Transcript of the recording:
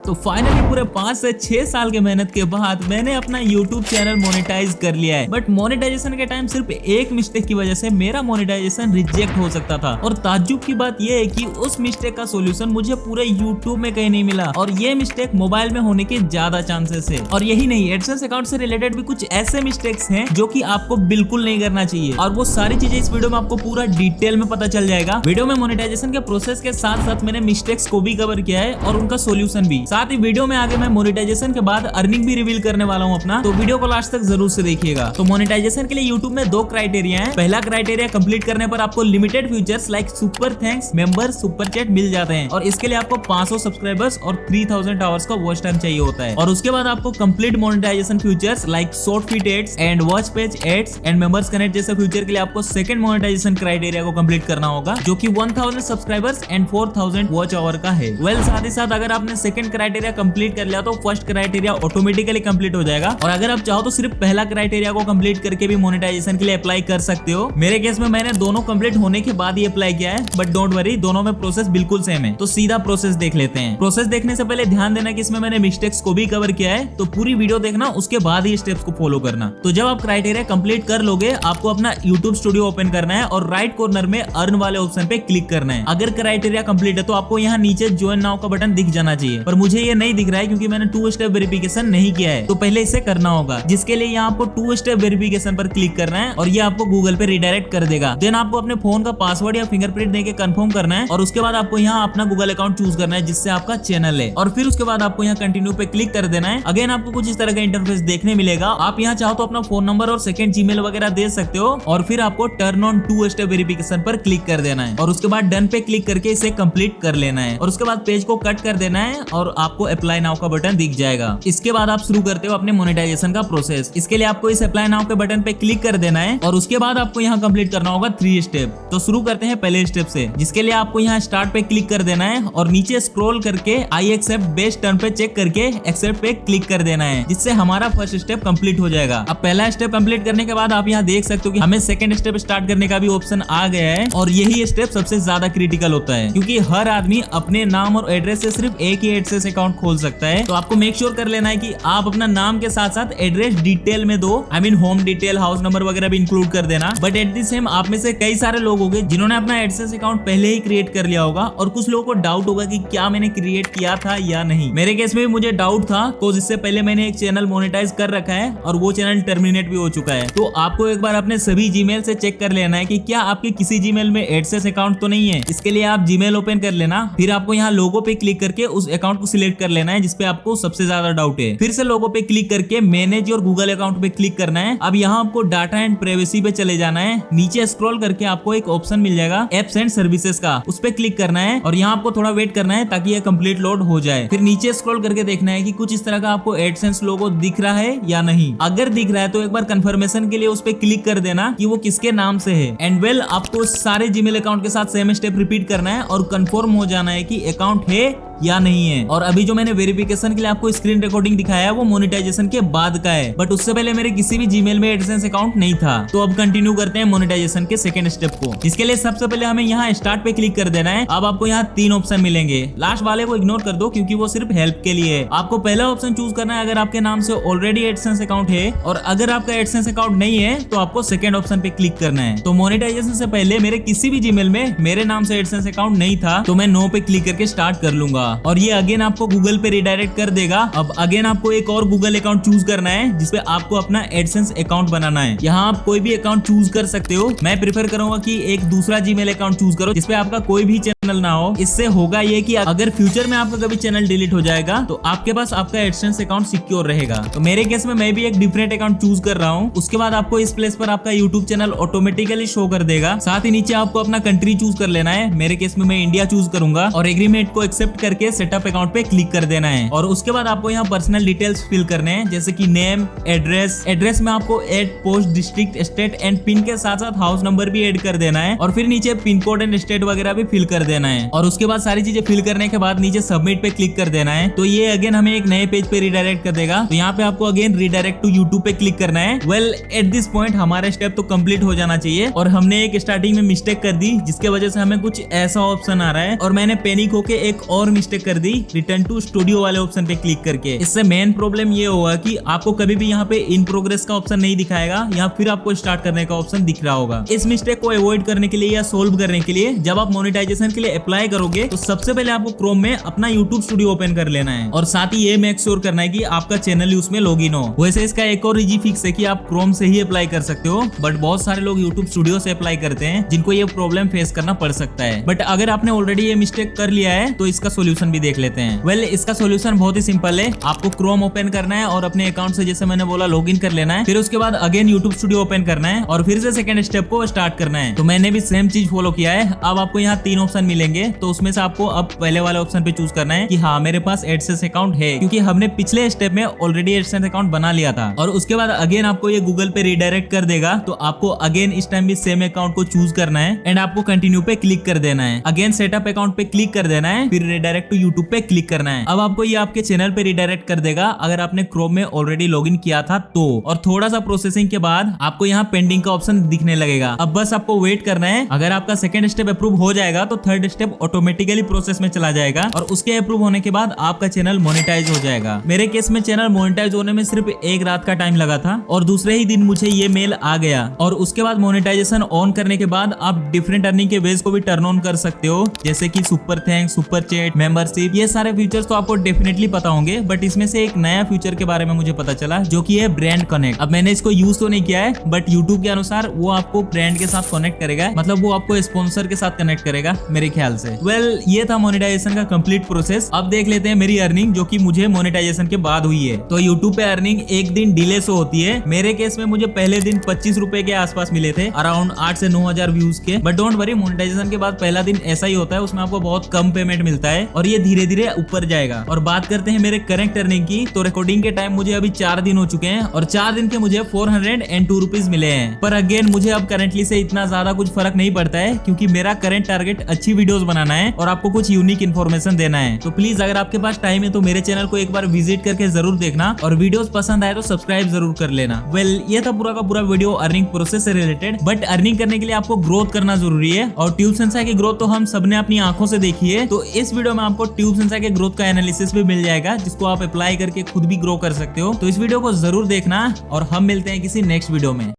तो फाइनली पूरे 5 से 6 साल के मेहनत के बाद मैंने अपना YouTube चैनल मोनेटाइज कर लिया है। बट मोनेटाइजेशन के टाइम सिर्फ एक मिस्टेक की वजह से मेरा मोनेटाइजेशन रिजेक्ट हो सकता था। और ताज्जुब की बात यह है कि उस मिस्टेक का सोल्यूशन मुझे पूरे YouTube में कहीं नहीं मिला। और ये मिस्टेक मोबाइल में होने के ज्यादा चांसेस है। और यही नहीं, एडसेंस अकाउंट से रिलेटेड भी कुछ ऐसे मिस्टेक्स हैं जो कि आपको बिल्कुल नहीं करना चाहिए। और वो सारी चीजें इस वीडियो में आपको पूरा डिटेल में पता चल जाएगा। वीडियो में मोनेटाइजेशन के प्रोसेस के साथ साथ मैंने मिस्टेक्स को भी कवर किया है और उनका सोल्यूशन भी। साथ ही वीडियो में आगे मैं मोनेटाइजेशन के बाद अर्निंग भी रिवील करने वाला हूं अपना, तो वीडियो को लास्ट तक जरूर से देखिएगा। तो मोनेटाइजेशन के लिए यूट्यूब में 2 क्राइटेरिया है। पहला क्राइटेरिया कंप्लीट करने पर आपको limited features like super thanks, member, super chat मिल जाते हैं। और इसके लिए आपको 500 सब्सक्राइबर्स और 3000 आवर्स का वॉच टाइम चाहिए होता है। और उसके बाद आपको complete monetization features like short feed ads and watch page ads and members connect जैसे फीचर के लिए आपको सेकंड मोनेटाइजेशन क्राइटेरिया को कंप्लीट करना होगा, जो कि 1000 सब्सक्राइबर्स एंड 4000 वॉच आवर का है। साथ ही साथ अगर आपने सेकंड क्राइटेरिया कंप्लीट कर लिया तो फर्स्ट क्राइटेरिया ऑटोमेटिकली कंप्लीट हो जाएगा। और अगर आप चाहो तो सिर्फ पहला क्राइटेरिया को कंप्लीट करके भी मोनेटाइजेशन के लिए अप्लाई कर सकते हो। मेरे केस में मैंने दोनों कंप्लीट होने के बाद ही अप्लाई किया है, बट डोंट वरी, दोनों में प्रोसेस बिल्कुल सेम है। तो सीधा प्रोसेस देख लेते हैं। प्रोसेस देखने से पहले ध्यान देना कि इसमें मैंने मिस्टेक्स को भी कवर किया है, तो पूरी वीडियो देखना, उसके बाद ही स्टेप्स को फॉलो करना। तो जब आप क्राइटेरिया कंप्लीट कर लोगे, आपको अपना यूट्यूब स्टूडियो ओपन करना है और राइट कॉर्नर में अर्न वाले ऑप्शन पे क्लिक करना है। अगर क्राइटेरिया कंप्लीट है तो आपको यहाँ नीचे ज्वाइन नाउ का बटन दिख जाना चाहिए, पर मुझे ये नहीं दिख रहा है क्योंकि मैंने 2 स्टेप वेरिफिकेशन नहीं किया है। तो पहले इसे करना होगा, जिसके लिए यहाँ आपको 2 स्टेप वेरिफिकेशन पर क्लिक करना है और ये आपको गूगल पे रिडायरेक्ट कर देगा। देन आपको अपने फोन का पासवर्ड या फिंगरप्रिंट देके कंफर्म करना है और उसके बाद आपको यहाँ अपना गूगल अकाउंट चूज करना है जिससे आपका चैनल है। और फिर उसके बाद आपको यहाँ कंटिन्यू पे क्लिक कर देना है। अगेन आपको कुछ इस तरह का इंटरफेस देखने मिलेगा। आप यहाँ चाहो तो अपना फोन नंबर और सेकंड जीमेल वगैरह दे सकते हो और फिर आपको टर्न ऑन 2 स्टेप वेरिफिकेशन पर क्लिक कर देना है और उसके बाद डन पे क्लिक करके इसे कंप्लीट कर लेना है। और उसके बाद पेज को कट कर देना है और आपको अप्लाई नाउ का बटन दिख जाएगा। इसके बाद आप शुरू करते हो अपने मोनेटाइजेशन का प्रोसेस। इसके लिए आपको इस अप्लाई नाउ के बटन पे क्लिक कर देना है और उसके बाद आपको यहाँ कंप्लीट करना होगा 3 स्टेप। तो शुरू करते हैं पहले स्टेप से, जिसके लिए आपको यहाँ स्टार्ट पे क्लिक कर देना है और नीचे स्क्रॉल करके आई एक्सेप्ट बेस्ट टर्न पे चेक करके एक्सेप्ट पे क्लिक कर देना है, जिससे हमारा फर्स्ट स्टेप कंप्लीट हो जाएगा। अब पहला स्टेप कंप्लीट करने के बाद आप यहाँ देख सकते हो कि हमें सेकंड स्टेप स्टार्ट करने का भी ऑप्शन आ गया है। और यही स्टेप सबसे ज्यादा क्रिटिकल होता है क्योंकि हर आदमी अपने नाम और एड्रेस से सिर्फ एक ही एडसेंस अकाउंट खोल सकता है। तो आपको मेक श्योर कर लेना है कि आप अपना नाम के साथ साथ एड्रेस डिटेल में दो, I mean home detail, house number वगैरह भी इंक्लूड कर देना। बट एट द सेम आप में से कई सारे लोग होंगे जिन्होंने अपना एडसेंस अकाउंट पहले ही क्रिएट कर लिया होगा और कुछ लोगों को डाउट होगा कि क्या मैंने क्रिएट किया था या नहीं। मेरे केस में भी मुझे डाउट था बिकॉज़ इससे पहले मैंने एक चैनल मोनेटाइज कर रखा है और वो चैनल टर्मिनेट भी हो चुका है। तो आपको एक बार अपने सभी जीमेल से चेक कर लेना है कि क्या आपके किसी जीमेल में एडसेंस अकाउंट तो नहीं है। इसके लिए आप जीमेल ओपन कर लेना, फिर आपको यहाँ लोगो पे क्लिक करके उस अकाउंट को सिलेक्ट कर लेना है जिसपे आपको सबसे ज्यादा डाउट है। फिर से लोगो पे क्लिक करके मैनेज और गूगल अकाउंट पे क्लिक करना है। अब यहाँ आपको डाटा एंड प्राइवेसी पे चले जाना है। नीचे स्क्रॉल करके आपको एक ऑप्शन मिल जाएगा एप्स एंड सर्विसेज का, उस पे क्लिक करना है और यहाँ आपको थोड़ा वेट करना है ताकि ये कंप्लीट लोड हो जाए। फिर नीचे स्क्रॉल करके देखना है कि कुछ इस तरह का आपको एडसेंस लोगो दिख रहा है या नहीं। अगर दिख रहा है तो एक बार कंफर्मेशन के लिए उस पे क्लिक कर देना कि वो किसके नाम से है। एंड वेल आपको सारे जीमेल अकाउंट के साथ सेम स्टेप रिपीट करना है और कंफर्म हो जाना है कि अकाउंट है या नहीं है। और अभी जो मैंने वेरिफिकेशन के लिए आपको स्क्रीन रिकॉर्डिंग दिखाया है वो मोनेटाइजेशन के बाद का है, बट उससे पहले मेरे किसी भी जीमेल में एडसेंस अकाउंट नहीं था। तो अब कंटिन्यू करते हैं मोनेटाइजेशन के सेकंड स्टेप को, जिसके लिए सबसे पहले हमें यहाँ स्टार्ट पे क्लिक कर देना है। अब आपको यहाँ 3 ऑप्शन मिलेंगे, लास्ट वाले को इग्नोर कर दो क्योंकि वो सिर्फ हेल्प के लिए है। आपको पहला ऑप्शन चूज करना है अगर आपके नाम से ऑलरेडी एडसेंस अकाउंट है, और अगर आपका एडसेंस अकाउंट नहीं है तो आपको सेकंड ऑप्शन पे क्लिक करना है। तो मोनेटाइजेशन से पहले मेरे किसी भी जीमेल में मेरे नाम से एडसेंस अकाउंट नहीं था, तो मैं नो पे क्लिक करके स्टार्ट कर लूंगा और ये अगेन आपको गूगल पे रिडायरेक्ट कर देगा। अब अगेन आपको एक और गूगल अकाउंट चूज करना है जिसपे आपको अपना एडसेंस अकाउंट बनाना है। यहाँ आप कोई भी अकाउंट चूज कर सकते हो। मैं प्रेफर करूंगा कि एक दूसरा जीमेल अकाउंट चूज करो जिसपे आपका कोई भी चैनल ना हो। इससे होगा ये कि अगर फ्यूचर में आपका कभी चैनल डिलीट हो जाएगा तो आपके पास आपका एडसेंस अकाउंट सिक्योर रहेगा। तो मेरे केस में मैं भी एक डिफरेंट अकाउंट चूज कर रहा हूँ। उसके बाद आपको इस प्लेस पर आपका यूट्यूब चैनल ऑटोमेटिकली शो कर देगा। साथ ही नीचे आपको अपना कंट्री चूज कर लेना है। मेरे केस में मैं इंडिया चूज करूंगा और एग्रीमेंट को एक्सेप्ट करके सेटअप अकाउंट पे क्लिक कर देना है। और उसके बाद आपको यहाँ पर्सनल डिटेल्स फिल करने हैं जैसे कि नेम, एड्रेस में आपको add post, district, state and pin के साथ साथ हाउस नंबर भी ऐड कर देना है और फिर नीचे पिन कोड एंड स्टेट वगैरह भी फिल कर देना है। और उसके बाद सारी चीजें फिल करने के बाद नीचे सबमिट पे क्लिक कर देना है। तो ये अगेन हमें एक नए पेज पे रिडायरेक्ट कर देगा। तो यहाँ पे आपको अगेन रिडायरेक्ट टू यूट्यूब पे क्लिक करना है। वेल एट दिस पॉइंट हमारा स्टेप तो कंप्लीट हो जाना चाहिए और हमने एक स्टार्टिंग में मिस्टेक कर दी जिसके वजह से हमें कुछ ऐसा ऑप्शन आ रहा है और मैंने पैनिक होके एक और मिस्टेक मिस्टेक कर दी रिटर्न टू स्टूडियो वाले ऑप्शन पे क्लिक करके। इससे मेन प्रॉब्लम ये होगा कि आपको कभी भी यहाँ पे इन प्रोग्रेस का ऑप्शन नहीं दिखाएगा, या फिर आपको स्टार्ट करने का ऑप्शन दिख रहा होगा। इस मिस्टेक को अवॉइड करने के लिए या सोल्व करने के लिए जब आप मोनेटाइजेशन के लिए अप्लाई करोगे तो सबसे पहले आपको क्रोम में अपना यूट्यूब स्टूडियो ओपन कर लेना है, और साथ ही ये मेक श्योर करना है कि आपका चैनल ही उसमें लॉगिन हो। वैसे इसका एक और इजी फिक्स है कि आप क्रोम से ही अप्लाई कर सकते हो, बट बहुत सारे लोग यूट्यूब स्टूडियो से अप्लाई करते हैं जिनको ये प्रॉब्लम फेस करना पड़ सकता है। बट अगर आपने ऑलरेडी ये मिस्टेक कर लिया है तो इसका सोल्यूशन भी देख लेते हैं। वेल, इसका सोल्यूशन बहुत ही सिंपल है। आपको क्रोम ओपन करना है और अपने अकाउंट से, जैसे मैंने बोला, लॉगिन कर लेना है। फिर उसके बाद अगेन यूट्यूब स्टूडियो ओपन करना है और फिर से सेकंड स्टेप को स्टार्ट करना है। तो मैंने भी सेम चीज फॉलो किया है। अब आपको यहाँ 3 ऑप्शन मिलेंगे, तो उसमें से आपको अब पहले वाले ऑप्शन पे चूज करना है कि हाँ मेरे पास एडसेंस अकाउंट है, क्योंकि हमने पिछले स्टेप में ऑलरेडी एडसेंस अकाउंट बना लिया था। और उसके बाद अगेन आपको ये गूगल पे रिडायरेक्ट कर देगा, तो आपको अगेन इस टाइम भी सेम अकाउंट को चूज करना है एंड आपको कंटिन्यू पे क्लिक कर देना है। अगेन सेटअप अकाउंट पे क्लिक कर देना है, फिर रिडायरेक्ट टू यूट्यूब पे क्लिक करना है। अब आपको ये आपके चैनल पे रिडायरेक्ट कर देगा अगर आपने क्रोम में ऑलरेडी लॉगिन किया था तो। और थोड़ा सा प्रोसेसिंग के बाद आपको यहाँ पेंडिंग का ऑप्शन दिखने लगेगा। अब बस आपको वेट करना है। अगर आपका सेकंड स्टेप अप्रूव हो जाएगा तो थर्ड स्टेप ऑटोमेटिकली प्रोसेस में चला जाएगा, और उसके अप्रूव होने के बाद आपका चैनल मोनेटाइज हो जाएगा। मेरे केस में चैनल मोनेटाइज होने में सिर्फ एक रात का टाइम लगा था, और दूसरे ही दिन मुझे ये मेल आ गया। और उसके बाद मोनेटाइजेशन ऑन करने के बाद आप डिफरेंट अर्निंग के वेज को भी टर्न ऑन कर सकते हो, जैसे कि super thanks, super chat, membership. ये सारे फीचर्स तो आपको डेफिनेटली पता होंगे, बट इसमें से एक नया फीचर के बारे में मुझे पता चला जो कि है ब्रांड कनेक्ट। अब मैंने इसको यूज तो नहीं किया है, बट यूट्यूब के अनुसार वो आपको ब्रांड के साथ कनेक्ट करेगा, मतलब वो आपको स्पॉन्सर के साथ कनेक्ट करेगा मेरे ख्याल से। वेल, ये था मोनेटाइजेशन का कंप्लीट प्रोसेस। अब देख लेते हैं मेरी अर्निंग, जो कि मुझे मोनेटाइजेशन के बाद हुई है। तो यूट्यूब पे अर्निंग एक दिन डिले से होती है। मेरे केस में मुझे पहले दिन 25 रुपए के आसपास मिले थे, अराउंड 8 से 9 हजार व्यूज के। बट डोंट वरी, मोनेटाइजेशन के बाद पहला दिन ऐसा ही होता है, उसमें आपको बहुत कम पेमेंट मिलता है और ये धीरे धीरे ऊपर जाएगा। और बात करते हैं मेरे करंट अर्निंग की, तो रिकॉर्डिंग के टाइम मुझे अभी 4 दिन हो चुके हैं और 4 दिन के मुझे 402 रुपीज मिले हैं। पर अगेन मुझे अब करंटली से इतना ज्यादा कुछ फर्क नहीं पड़ता है, क्योंकि मेरा करंट टारगेट अच्छी वीडियोस बनाना है और आपको कुछ यूनिक इन्फॉर्मेशन देना है। तो प्लीज अगर आपके पास टाइम है तो मेरे चैनल को एक बार विजिट करके जरूर देखना, और वीडियोस पसंद आए तो सब्सक्राइब जरूर कर लेना। वेल, ये था पूरा का पूरा वीडियो अर्निंग प्रोसेस से रिलेटेड। बट अर्निंग करने के लिए आपको ग्रोथ करना जरूरी है, और ट्यूब सेंसाई की ग्रोथ तो हम सबने अपनी आंखों से देखी है। तो इस वीडियो में आपको ट्यूब सेंसाई के ग्रोथ का एनालिसिस भी मिल जाएगा, जिसको आप अप्लाई करके खुद भी ग्रो कर सकते हो। तो इस वीडियो को जरूर देखना, और हम मिलते हैं किसी नेक्स्ट वीडियो में।